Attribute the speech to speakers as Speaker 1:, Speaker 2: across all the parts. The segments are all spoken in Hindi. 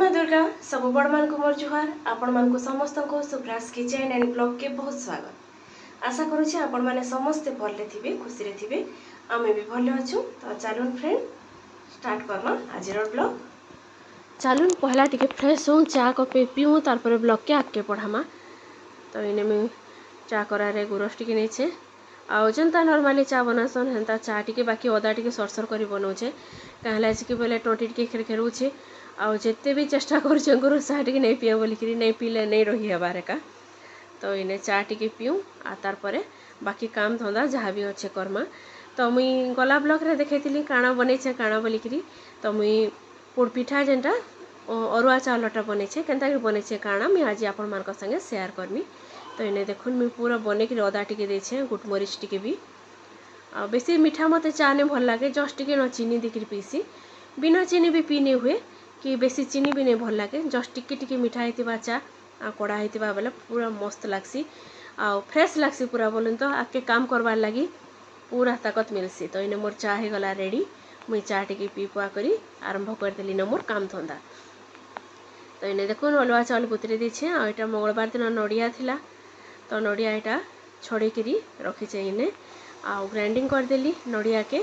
Speaker 1: माँ दुर्गा सब बड़ मान को मोर जुहार आपण मान को समस्त को सुप्रास किचन एंड ब्लॉग के बहुत स्वागत। आशा करूँ आपण मैंने समस्ते भले थे खुशी रे थे आमे भी भले अच्छु। तो चलून फ्रेंड स्टार्ट करमा आज ब्लॉग। चलून पहला टिके फ्रेश हूँ चा कपे पीऊँ तार ब्लॉग के आगे पढ़ामा। तो इने मुझ चा करारे गुरस टिके नहीं आउ जेनता नॉर्मली चा बनासन हेन्ता चा टिके बाकी अदा टिके सरसर कर बनाऊे कहीं कि बोले टोटी टिके खेर खेरुचे आउ जिते भी चेष्टा कर चा टिके नहीं पिया बोलिकी नहीं पीले नहीं रही हेबार एका। तो इने चा टिके पीऊँ आ तार परे बाकी काम धंदा जहाँ भी अच्छे करमा। तो मुई गला ब्लॉग रे देखी काଣା बनईचे काଣା बोलिकी। तो मुई पोड़ पिठा जेनटा अरुआ चाउलटा बनईचे केनता बनईचे काଣା मुई आज आपण मान संगे शेयर करमी। तो इन्हें देखुन मुझे पूरा बनईक अदा टिके देछे गुटमरीच टिके भी आ बेसी मीठा मते चा ने भल लगे जस्ट टिके न चीनी देकर पीसी बिना चीनी भी पीने हुए कि बेसी चीनी भी नहीं भल लगे जस्ट टिके टिके मीठा होता चा आ कड़ा होता बेले पूरा मस्त लगसी आ फ्रेश लगसी पूरा बोलन। तो आके काम करवार लगी पूरा ताकत मिलसी। तो इन्हें मोर चा हो गला रेडी मुई चा टिके पी पुआ करी आरंभ करदेली न मोर काम धंदा। तो इन्हें देखुन अलुआ चाउल बुतरी देछे आ एटा मंगलवार दिन नड़िया थिला। तो नड़िया यहाँ छड़े करी रखीचे इने आ ग्राइंडिंग करदेली नड़िया के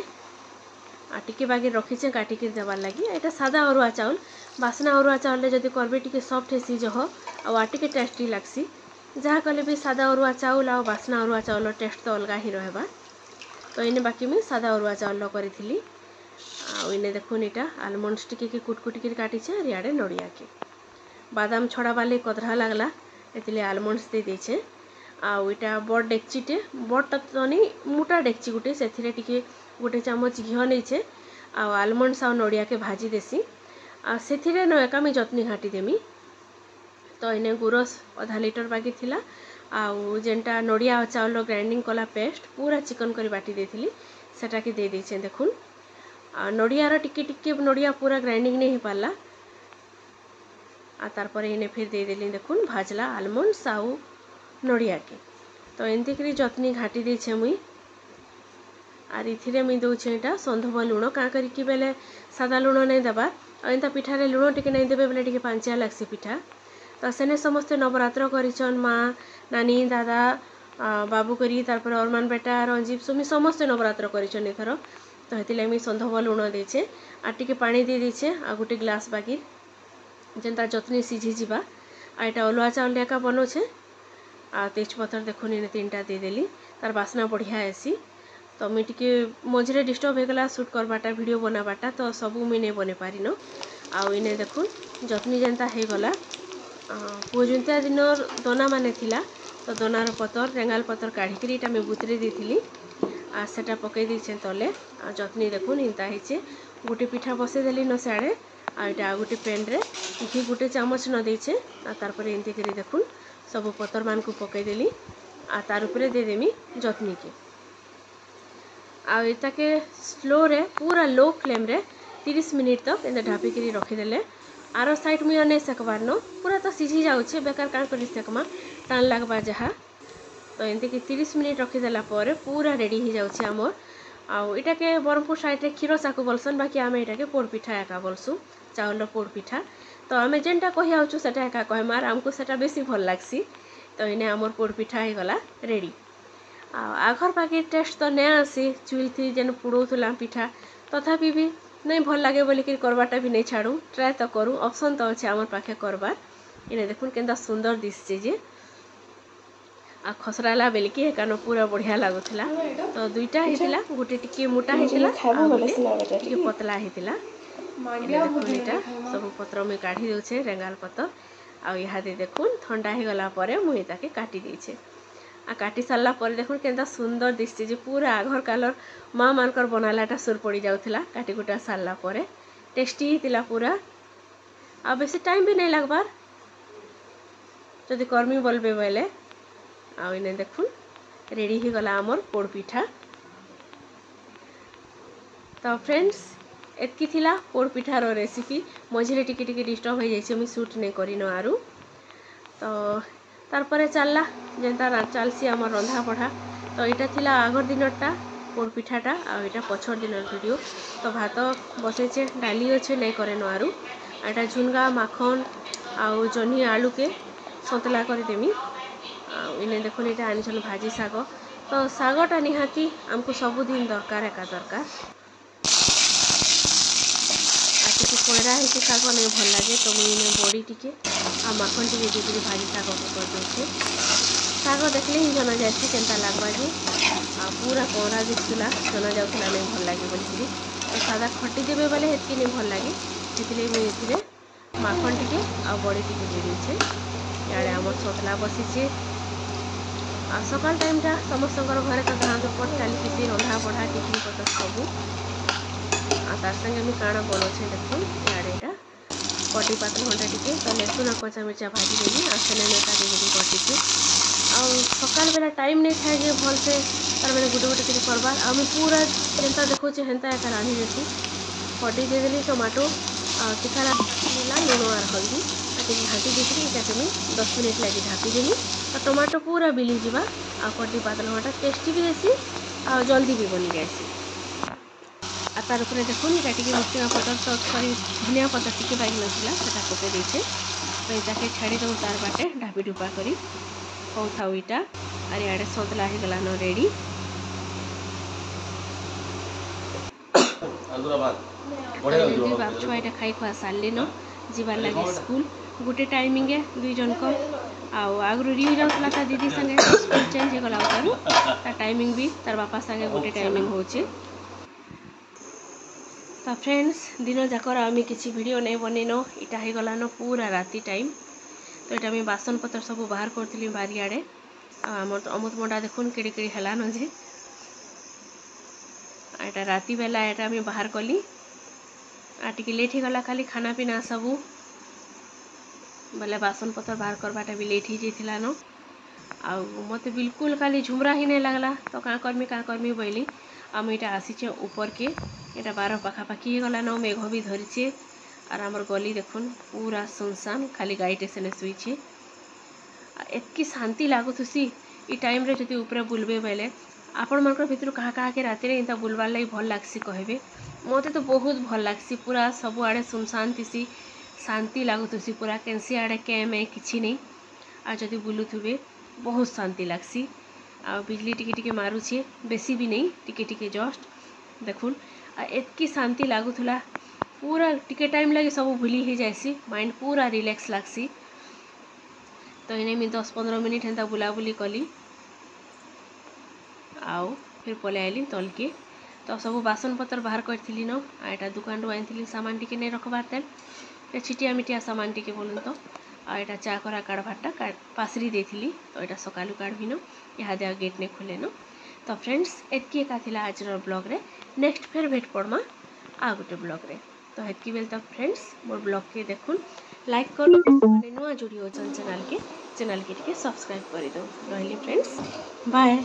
Speaker 1: आ टिके बागी रखीचे काटिक देवार लगी। यहाँ सादा अरुआ चाउल बासना अरुआ चाउल जदि करबे टिके सॉफ्ट हेसी जह आ टिके टेस्टी लगसी जहाँ कले भी सादा अरुआ चाउल आ बासना अरुआ चाउल टेस्ट तो अलग ही रहबा। तो इने बाकी मुझे सादा अरुआ चाउल करी इने देखुन यहाँ आलमंड्स टिके कुटकुटिक काटिचे इे नड़िया के बादाम छड़ा वाले कदरा लगला एतले आलमंड्स दे देछे आउ इटा बड़ डेक्चीटे बड़टा तो नहीं मोटा डेक्ची गुटे से गोटे चामच घी नहीं आउ आलमंड्स आउ नड़िया के भाजी देसी आ से न एका मुझे चटनी घाटी देमी। तो इने गुरस आधा लिटर बाकी थिला आउ जेनटा नड़िया चाउल ग्राइंडिंग कला पेस्ट पूरा चिकन करी बाटी देथिली सेटा के दे देछे देखुन आ नड़ियार टिके टिके नड़िया पूरा ग्राइंडिंग नहीं हो पाला आ तार पर इने फिर दे देली देखुन भाजला आलमंड्स आउ नड़िया के। तो एमती करी चटनी घाटी देछे मुई आर इथिरे मुई दउछे एटा संधव लुण का करिकी बेले सादा लुण नहीं देबार आ एंता पिठारे लुण टिके नहीं देबे बेले टिके पांचिया लागसी पिठा। तो सेने समस्ते नवरात्र करिछन माँ नानी दादा बाबू करी तार पर अरमान बेटा रंजीव सुमी समस्ते नवरात्र करिछन एथर। तो हेतिले मुई संधव लुण देछे आ टिके पानी दे देछे आ गोटे ग्लास बाकी जेनता चटनी सीझी जीवा आ एटा अलुआ चाउल एका बनौछे आ तेजपतर देखुन इन तीनटा देदेली तार बास्ना बढ़िया आसी। तो मुझे टिके मझे डिस्टर्ब होगला सुट करवाटा वीडियो बनावाटा तो सबू मुझे नहीं बन पारिन आउ इने देखुन चटनी जेनता हो गला पुजुंतिया दिन दना माने थिला। तो दनार पतर रेंगाल पतर काढ़िकी इटा मुझे बुतरी देथिली आ सेटा पकई देछे तले आ चटनी देखुन इंता हेचे गोटे पिठा बसई देली न साड़े आ इटा गोटे पेन रे घी गोटे चामच न देछे आ तार पर एंती करी देखुन सब पतर मान को पकईदेली आ तार उपरे दे देमी चटनी के आ इता के स्लो रे पूरा लो फ्लेम रे 30 मिनिट तक एंता ढापिकी रखीदेले आर साइड मुझे नहीं सेकबार न पूरा तो सीझी जाऊे बेकार काण कर सेकमा टाण लगवा जहाँ। तो एमती कि 30 मिनिट रखीदेला पूरा रेडी हो जाऊे आमर आउ इटा के ब्रह्मपुर साइड रे क्षीर साकु बोलसन बाकी आम इटा के पोड़ पिठा एका बोलसु चाउल पोड़ पिठा। तो आम जेनटा कही आउछु सेटा एका कहमार आमको सेटा बेसी भल लागसी। तो इने आमर पोड़ पिठा हो गला रेडी आघर बाकी टेस्ट तो नहीं आसी चुल थी जेन पुड़ौला पिठा तथापि भी नहीं भल लगे बोलिकी करवाटा भी नहीं छाड़ू ट्राए तो करूँ ऑप्शन तो अच्छे आमर पाखे करवार। इने देखुन केनता सुंदर दिशे जे आ खसराला बेलिकी एकान पूरा बढ़िया लगुला। तो दुईटा होता गोटे टिके मोटा होता टिके पतला होता देखुन इटा सब पत्र मुझे काढ़ी दे रेंगाल पतर आ देखुन ठंडा हो गला मुझे ताके काटी देछे आ काटी सारा पर देखुन केनता सुंदर दिशे जे पूरा आघर कालर माँ मानकर बनालाटा सुर पड़ जाऊला काटी कुटा सारा पर टेस्टी होता पूरा आ बेसी टाइम भी नहीं लगबार जदि कर्मी बोलबे बोले आ इने देखुन रेडी हो गला आमर पोड़ पिठा। तो फ्रेंड्स एतकी थिला पोड़ पिठार रेसिपी मझे टिके टिके डिस्टर्ब हो जाइए मुझे सुट नहीं करिन आरु। तो तारपरे चलला जेनता चलसी आमर रंधा पढ़ा। तो यहाँ थिला आगर दिनटा पोड़ पिठाटा आ यहाँ पछर दिन वीडियो। तो भात बसैचे डाली अच्छे नहीं करे आरु एटा झुनगा माखन आउ जह्नी आलू के सतला करदेमी। इने देखो ये आनी भाजी शाग, तो शागटा निहाती आमको सबुदिन दरकार एका दरकार। कोयरा है शाग नहीं भल लगे, तो मुझे बड़ी टिके आ माखन टिके देकर भाजी शाग कर दे। शाग देखले ही जना जाए केनता लगवा जे पूरा कोरा दिखला जना जाऊला नहीं भल लगे बोली। तो सादा खटी देवे बेले हेतकी नहीं भल लगे, से मुझे माखन टिके आ बड़ी टिके दे देछे। इे आम सतला बसीचे आ सकाल टाइमटा समस्त घरे तो धान दुपट चलती रंधा बढ़ा टिफिन पतर सबू तार संगे मुझे काण बनाऊे देखो। इे कटी पातल घंटा टिके तो लसुन कचा मिर्चा भाजी देवी आसने देवी कटिके आकाल बेला टाइम नहीं थाए जे भल से तार मैंने गोटे गोटे कर करबार आम पूरा जेनता देखो हेन्ता एका रांधि देती। कटी देदेली टमाटो तीखा मिला लुण और हल्दी घाटी देकर इटा मुझे 10 मिनिट लगे ढाकीदेली। और टमाटो पूरा बिली जावा आ कटी पातल घंटा टेस्टी भी देसी आ जल्दी भी बनी जाएसी। आ तार उपरे देखो ये मिर्चिंगा पतर तो सॉरी धनिया पतर टी बाइक नाला से पकई देचे। तो यहाँ छाड़ीदेव तार बाटे ढापी ढुपा कर हो था इटा और इे सतला हो गलान रेडी। बाप छुआ यहाँ खाई खुआ सारे न जीवार लगे स्कूल गोटे टाइमिंग दुई जन को आगु रियू जाऊला ता दीदी संगे स्कूल चेंज हो गला तार टाइमिंग भी तार बापा संगे गोटे टाइमिंग होचे। तो फ्रेंड्स दिन जाकर आम किसी वीडियो नहीं बनईन इटा हो गलान पूरा राति टाइम। तो यहाँ बासन पतर सब बाहर करी बारियाड़े आमर तो अमृतभंडा देखुन केड़ी केड़ी हेलान जे एटा राति बेला एटा बाहर कली टी लेट हो गला खाली खाना पीना सबू बोले बासन पतर बाहर करवाटा भी लेट हो जाता न आ मत बिल्कुल खाली झुमरा ही नहीं लगला। तो क्या करमी बोली आम इटा आसीचे ऊपर के इटा 12 पाखापाखी गला न मेघ भी धरीचे और आमर गली देखुन पूरा सुनसान खाली गाईटे सेने शुईचे। एतकी शांति लगुसी ई टाइम रे जदि ऊपर बुलबे बेले आपण मन भितर कहा कहा के राति रे इंता बुलवार लगी भल लगसी कहबे मते तो बहुत भल लगसी। पूरा सब आड़े सुनसान थी शांति लगुसी पूरा कैंसी आड़े कैम है किसी नहीं आ जदि बुलुथुबे बहुत शांति लगसी। आ बिजली टिके टिके मारुछे बेसी भी नहीं टिके टिके जस्ट देखुन आ एतकी शांति लगुला पूरा टिके टाइम लगे सब भूली ही जाएसी माइंड पूरा रिलैक्स लगसी। तो इन्हें मैं 10-15 मिनिट हेन्ता बुलाबुली कली आउ फिर पले आइली तल के। तो सब बासन पतर बाहर करी न आटा दुकान रू आई सामान टी नहीं रखबार तेल छिटिया मिटिया सामान टी बोलूँ तो आटा चा करा काढ़भाटा पासरी देती। तो यहाँ सकालू काढ़ी न यहाँ दे गेट ने खोले न। तो फ्रेंड्स एतकी एका थिला आज ब्लॉग रे नेक्स्ट फिर भेट पड़मा आ गोटे ब्लॉग रे। तो हेतकी बेल तक फ्रेंड्स मोर ब्लॉग के देखुन लाइक कर नुआ जोड़ी हो चैनल के टिके सब्सक्राइब कर दो रही फ्रेंड्स बाय।